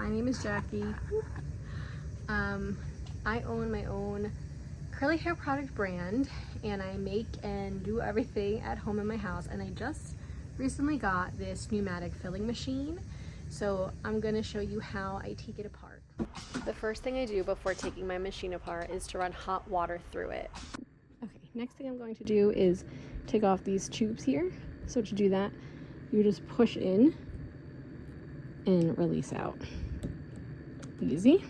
my name is Jackie. I own my own curly hair product brand, and I make and do everything at home in my house, and I just recently got this pneumatic filling machine, so I'm going to show you how I take it apart. The first thing I do before taking my machine apart is to run hot water through it. Okay, next thing I'm going to do is take off these tubes here. So to do that, you just push in and release out. Easy.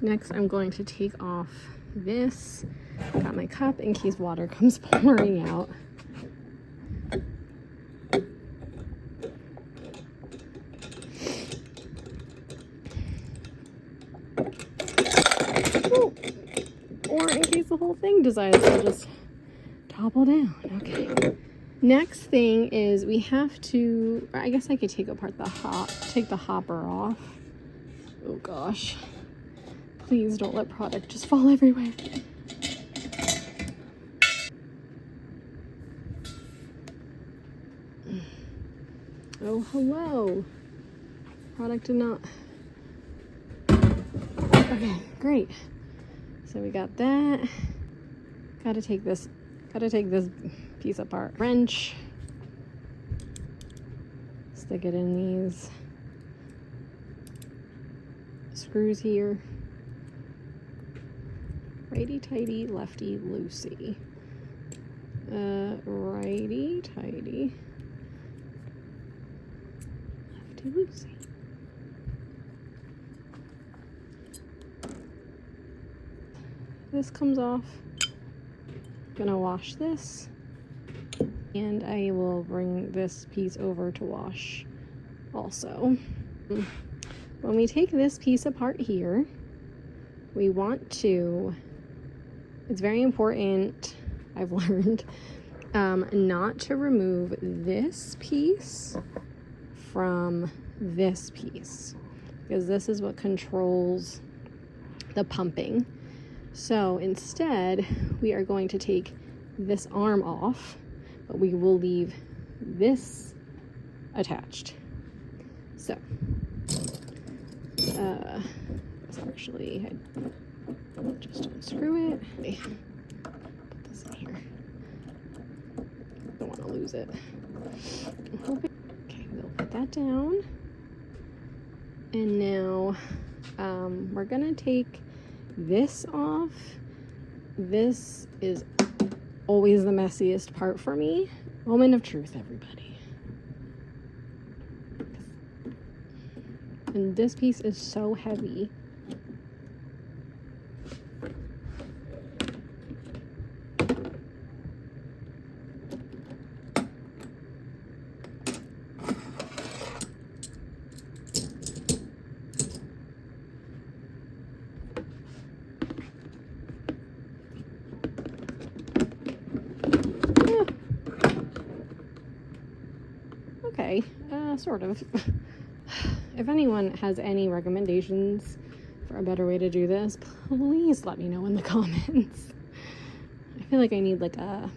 Next, I'm going to take off this. Got my cup in case water comes pouring out. Ooh. Or in case the whole thing decides to just topple down. Okay. Next thing is we have to, I guess I could take apart take the hopper off. Oh gosh. Please don't let product just fall everywhere. Oh, hello. Product did not. Okay, great. So we got that. Gotta take this piece apart. Wrench. Stick it in these screws here. Righty tighty, lefty loosey. Righty tighty, lefty loosey. This comes off. Gonna wash this, and I will bring this piece over to wash also. When we take this piece apart here, we want to, it's very important, I've learned, not to remove this piece from this piece, because this is what controls the pumping. So instead, we are going to take this arm off, but we will leave this attached. So, actually, I just unscrew it. Put this in here. Don't want to lose it. Okay, we'll put that down. And now, we're gonna take this off. This is always the messiest part for me. Moment of truth, everybody. And this piece is so heavy. Okay, sort of. If anyone has any recommendations for a better way to do this, please let me know in the comments. I feel like I need like a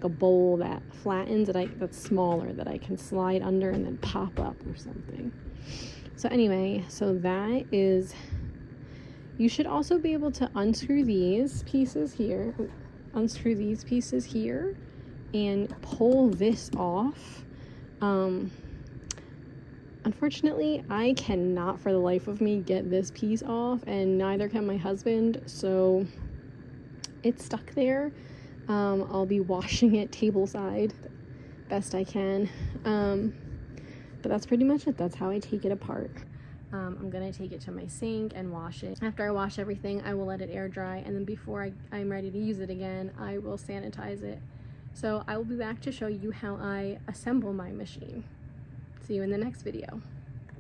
bowl that flattens, that's smaller, that I can slide under and then pop up or something. So anyway, so that is, you should also be able to unscrew these pieces here, and pull this off. Unfortunately, I cannot for the life of me get this piece off, and neither can my husband, so it's stuck there. I'll be washing it tableside best I can, but that's pretty much it. That's how I take it apart. I'm gonna take it to my sink and wash it. After I wash everything, I will let it air dry, and then before I'm ready to use it again, I will sanitize it. So I will be back to show you how I assemble my machine. See you in the next video.